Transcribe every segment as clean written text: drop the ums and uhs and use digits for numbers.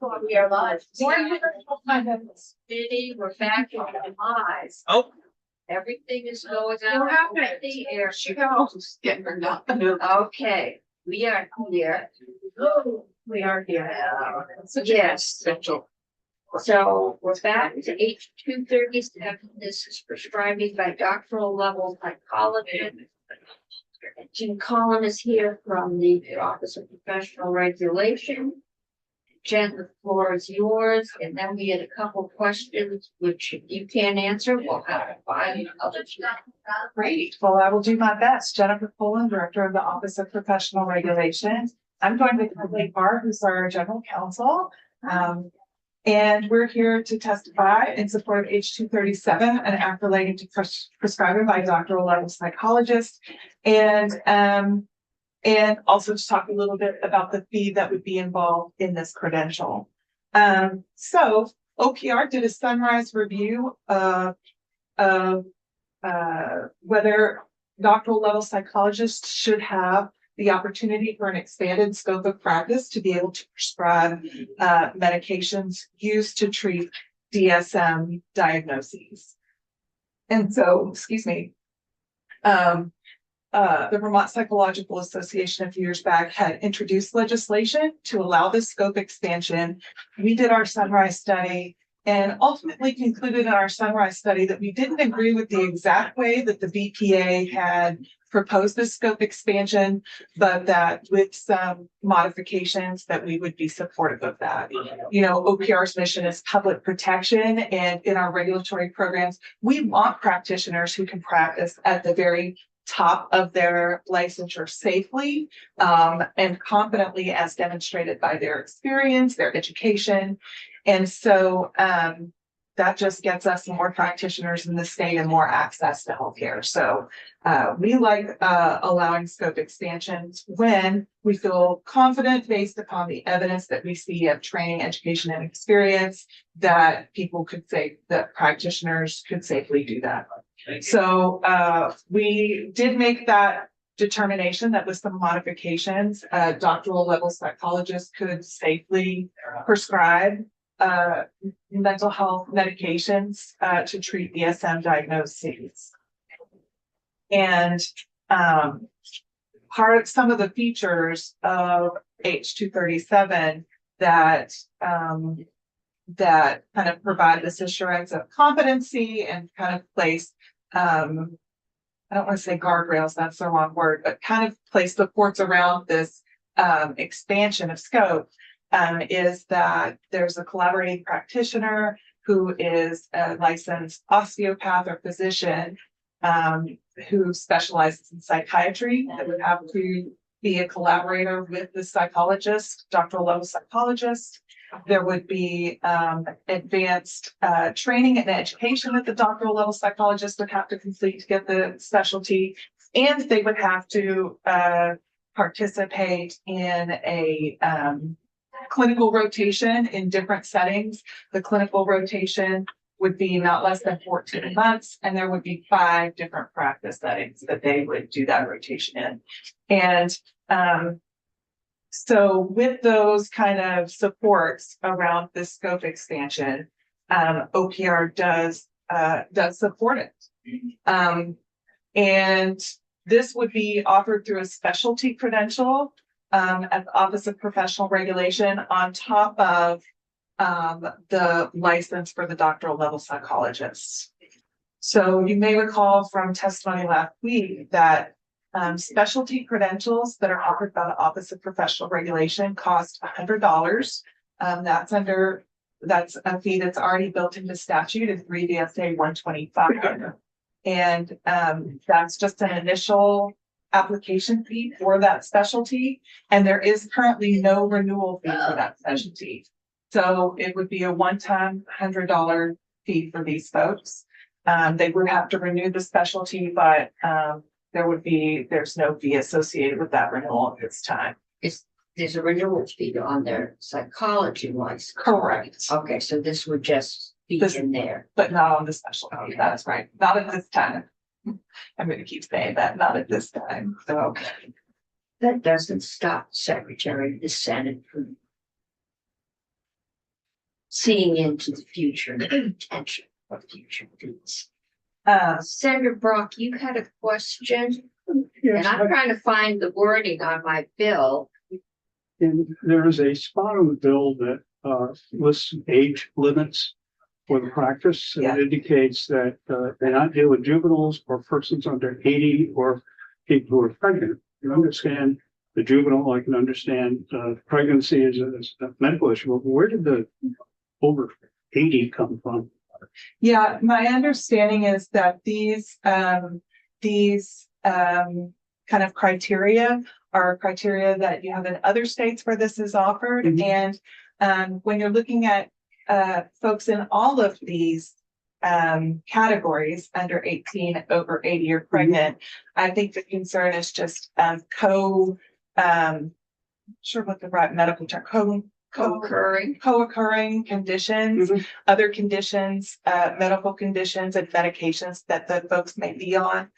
We are live. City, we're back on the eyes. Oh, Everything is going out. What happened? The air. Getting her done. Okay, we are here. We are here. Yes. So we're back to H 237. This is prescribing by doctoral level psychologist. Jim Collin is here from the Office of Professional Regulation. Jen, the floor is yours, and then we had a couple questions which if you can't answer, we'll have to find others. Great. Well, I will do my best. Jennifer Pullen, Director of the Office of Professional Regulation. I'm joined with Kathleen Barr, who's our General Counsel. And we're here to testify in support of H 237, an act relating to prescribing by doctoral level psychologists. And also to talk a little bit about the fee that would be involved in this credential. So OPR did a sunrise review of whether doctoral level psychologists should have the opportunity for an expanded scope of practice to be able to prescribe medications used to treat DSM diagnoses. And so, excuse me, the Vermont Psychological Association a few years back had introduced legislation to allow this scope expansion. We did our sunrise study and ultimately concluded in our sunrise study that we didn't agree with the exact way that the VPA had proposed this scope expansion, but that with some modifications that we would be supportive of that. You know, OPR's mission is public protection, and in our regulatory programs, we want practitioners who can practice at the very top of their licensure safely and confidently as demonstrated by their experience, their education. And so that just gets us more practitioners in the state and more access to healthcare. So we like allowing scope expansions when we feel confident based upon the evidence that we see of training, education, and experience that people could say that practitioners could safely do that. So we did make that determination that with some modifications, doctoral level psychologists could safely prescribe mental health medications to treat DSM diagnoses. And some of the features of H 237 that that kind of provide this assurance of competency and kind of place I don't want to say guardrails, that's the wrong word, but kind of place supports around this expansion of scope is that there's a collaborating practitioner who is a licensed osteopath or physician who specializes in psychiatry that would have to be a collaborator with the psychologist, doctoral level psychologist. There would be advanced training and education that the doctoral level psychologist would have to complete to get the specialty, and they would have to participate in a clinical rotation in different settings. The clinical rotation would be not less than 14 months, and there would be 5 different practice settings that they would do that rotation in. And so with those kind of supports around this scope expansion, OPR does support it. And this would be offered through a specialty credential at the Office of Professional Regulation on top of the license for the doctoral level psychologists. So you may recall from testimony last week that specialty credentials that are offered by the Office of Professional Regulation cost $100. That's a fee that's already built into statute in 3 VSA 125. And that's just an initial application fee for that specialty. And there is currently no renewal fee for that specialty. So it would be a one-time $100 fee for these folks. They would have to renew the specialty, but there's no fee associated with that renewal at this time. There's a renewal fee on their psychology license. Correct. Okay, so this would just be in there. But not on the specialty. Okay. That's right. Not at this time. I'm going to keep saying that, not at this time. So that doesn't stop Secretary of the Senate from seeing into the future, the potential for future things. Senator Brock, you had a question, Yes, and I'm trying to find the wording on my bill. and there is a spot on the bill that lists age limits for the practice. And Yeah. it indicates that they not deal with juveniles or persons under 80 or people who are pregnant. You understand the juvenile, I can understand pregnancy is a medical issue, but where did the over 80 come from? Yeah, my understanding is that these kind of criteria are criteria that you have in other states where this is offered. Mhm. And when you're looking at folks in all of these categories under 18, over 80 or pregnant, I think the concern is just sure what the right medical term, co-occurring conditions, Mhm. other conditions, medical conditions and medications that the folks may be on,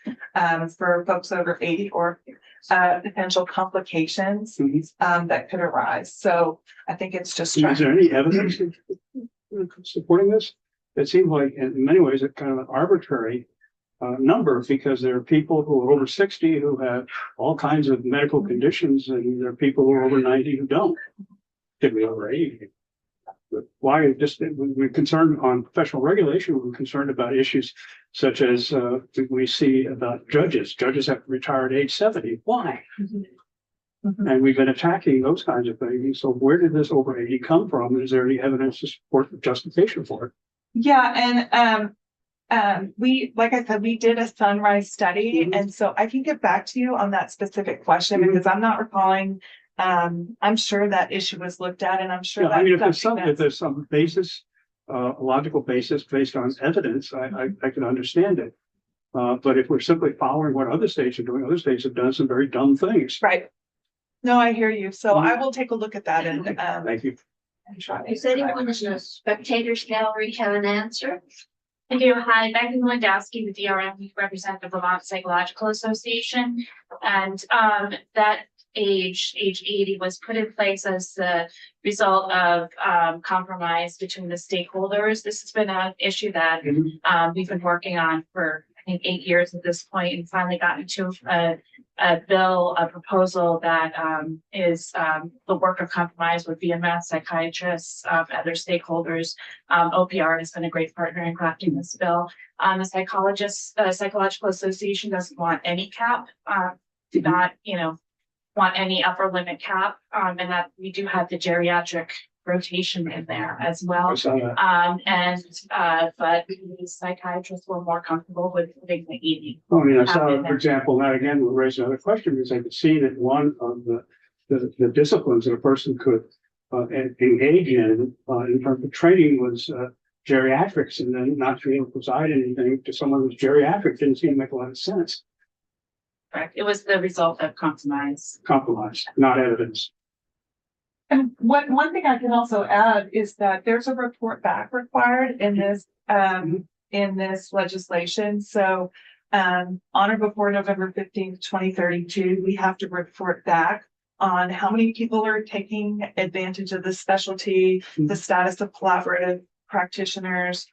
for folks over 80 or potential complications Mhm. that could arise. So I think it's just Is trying. there any evidence supporting this? It seems like in many ways it's kind of an arbitrary number, because there are people who are over 60 who have all kinds of medical conditions, and there are people who are over 90 who don't. Typically over 80. But why just we're concerned on professional regulation, we're concerned about issues such as we see about judges. Judges have to retire at age 70. Why? Mhm. And we've been attacking those kinds of things. So where did this over 80 come from? Is there any evidence to support the justification for it? Yeah, and we, like I said, we did a sunrise study, Mhm. and so I can get back to you on that specific question Mhm. because I'm not recalling. I'm sure that issue was looked at, and I'm sure Yeah, I that's mean, if something there's some basis, a logical basis based on evidence, I can understand it. But if we're simply following what other states are doing, other states have done some very dumb things. right. No, I hear you. So Mhm. I will take a look at that and Thank you. try. Does anyone in the spectators gallery have an answer? I do. Hi, Becky Lewandowski with DRM. We represent the Vermont Psychological Association. And that age 80 was put in place as the result of compromise between the stakeholders. This has been an issue that Mhm. we've been working on for, I think, 8 years at this point, and finally got into a bill, a proposal that is the work of compromise with VMS, psychiatrists, other stakeholders. OPR has been a great partner in crafting this bill. The Psychological Association doesn't want any cap, do not, want any upper limit cap, and that we do have the geriatric rotation in there as well. I saw that. But the psychiatrists were more comfortable with putting the 80. Well, I mean, I saw, Happen. for example, that again will raise another question, because I could see that one of the disciplines that a person could engage in terms of training was geriatrics, and then not to be able to provide anything to someone who's geriatric didn't seem to make a lot of sense. Correct. It was the result of compromise. Compromise, not evidence. And one thing I can also add is that there's a report back required in this legislation. So on or before November 15th, 2032, we have to report back on how many people are taking advantage of this specialty, the status of collaborative practitioners,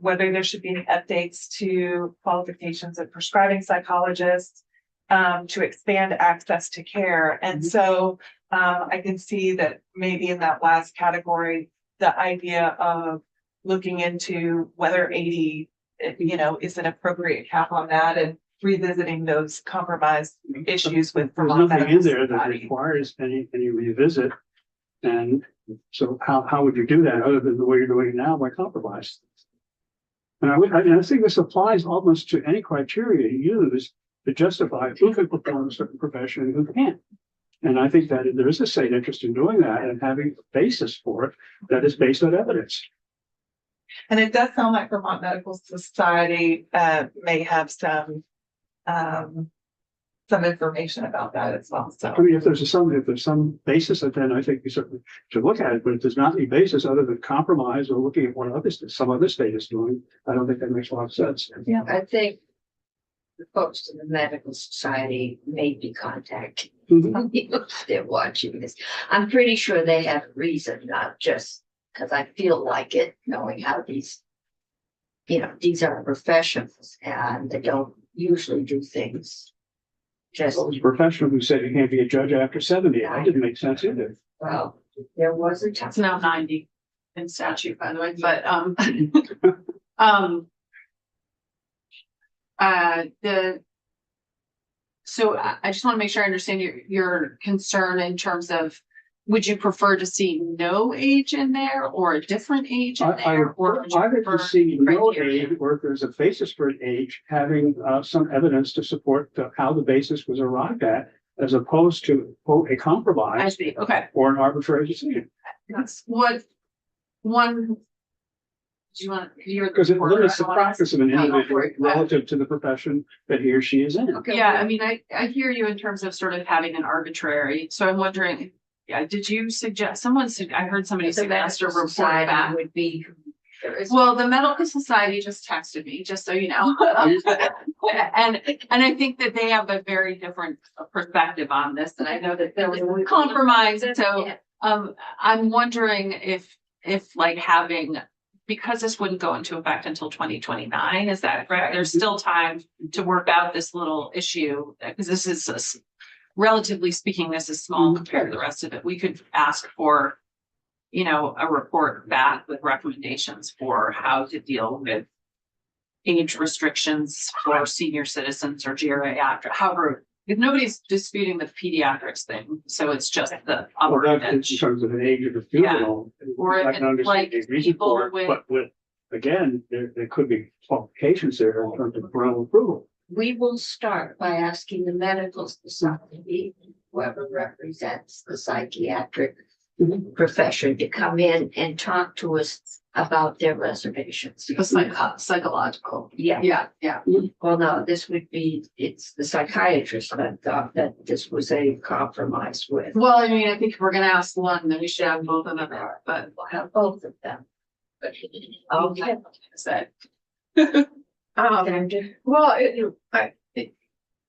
whether there should be any updates to qualifications of prescribing psychologists, to expand access to care. And so I can see that maybe in that last category, the idea of looking into whether 80, is an appropriate cap on that and revisiting those compromise issues with There's Vermont nothing in Medical there that Society. requires any revisit. And so how would you do that other than the way you're doing it now, by compromise? And I think this applies almost to any criteria you use to justify who can perform a certain profession and who can't. And I think that there is a state interest in doing that and having a basis for it that is based on evidence. And it does sound like Vermont Medical Society may have some information about that as well. So I mean, if there's some basis, then I think we certainly should look at it. But if there's not any basis other than compromise or looking at what some other state is doing, I don't think that makes a lot of sense. yeah. I think the folks in the medical society may be contacting Mhm. you if they're watching this. I'm pretty sure they have a reason, not just because I feel like it, knowing how these, these are professionals and they don't usually do things just, Well, it was a professional who said you can't be a judge after 70. That didn't make sense either. well, there was a time. It's now 90 in statute, by the way, but, so I just want to make sure I understand your concern in terms of, would you prefer to see no age in there or a different age in there? Or would you I would prefer see no criteria? age, or if there's a basis for an age, having some evidence to support how the basis was arrived at, as opposed to, quote, a I compromise see, okay, or an arbitrary decision. that's what one. Do you want, you're. Because it limits the I don't wanna- practice of an No, individual for it. relative to the profession that he or she is in. Okay, Yeah, I mean, I hear you in terms of sort of having an arbitrary, so I'm wondering, yeah, did you suggest, I heard somebody the suggest a medical report society back. would be. There is, Well, the medical society just texted me, just so you know. And I think that they have a very different perspective on this, and I know that there was a compromise, and so. Yeah. I'm wondering if like having, because this wouldn't go into effect until 2029, is that correct? There's still time to work out this little issue, because this is relatively speaking, this is small compared to the rest of it. We could ask for, a report back with recommendations for how to deal with age restrictions for senior citizens or geriatric, however, if nobody's disputing the pediatrics thing, so it's just the Well, upper that end. in terms of an age of a juvenile. Or I can if, understand like, the reason people for it, with- but again, there could be qualifications there in terms of parental approval. We will start by asking the medical society, whoever represents the psychiatric profession, to come in and talk to us about their reservations. The psychological. Yeah, Yeah. well, no, it's the psychiatrist that thought that this was a compromise with. Well, I mean, I think if we're gonna ask one, then we should have both of them, but We'll have both of them. Okay. is that, Sandra? Well,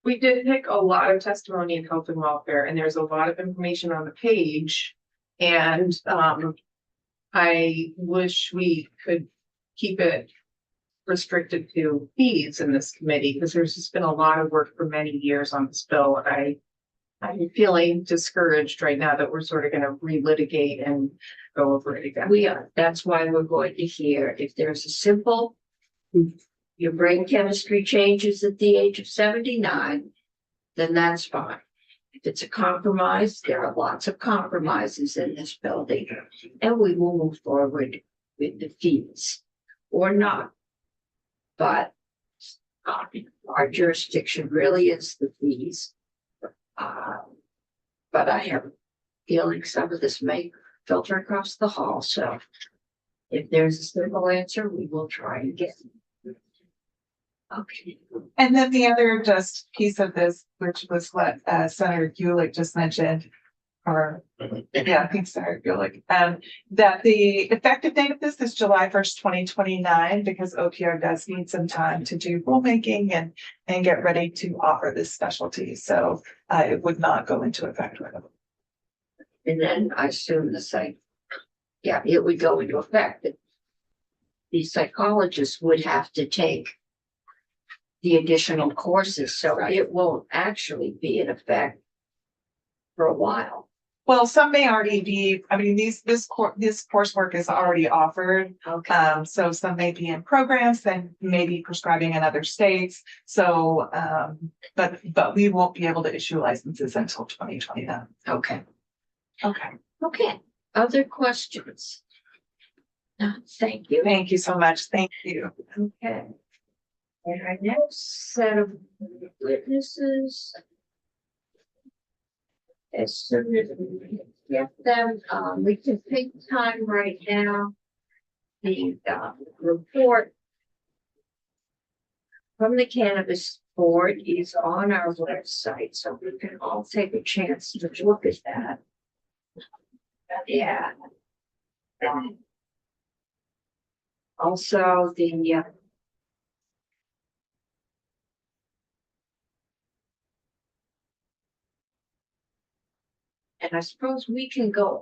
we did pick a lot of testimony in health and welfare, and there's a lot of information on the page. And, I wish we could keep it restricted to fees in this committee, because there's just been a lot of work for many years on this bill. And I'm feeling discouraged right now that we're sort of gonna relitigate and go over it again. We are, that's why we're going to hear if there's a simple. Your brain chemistry changes at the age of 79, then that's fine. If it's a compromise, there are lots of compromises in this building, and we will move forward with the fees or not. But our jurisdiction really is the fees. But I have a feeling some of this may filter across the hall, so if there's a simple answer, we will try and get. Okay. And then the other just piece of this, which was what Senator Gulick just mentioned, or yeah, I think Senator Gulick, that the effective date of this is July 1st, 2029, because OPR does need some time to do rulemaking and get ready to offer this specialty. So it would not go into effect right away. And then I assume the same. Yeah, it would go into effect that the psychologists would have to take the additional courses, so it won't actually be in effect for a while. Well, some may already be, I mean, this coursework is already offered. Okay. So some may be in programs and maybe prescribing in other states. So, but we won't be able to issue licenses until 2029. Okay. Okay. Okay. Other questions? Thank you. Thank you so much. Thank you. Okay. And our next set of witnesses. As soon as we get them, we can take time right now. The report from the Cannabis Board is on our website, so we can all take a chance to look at that. Yeah. Also, and I suppose we can go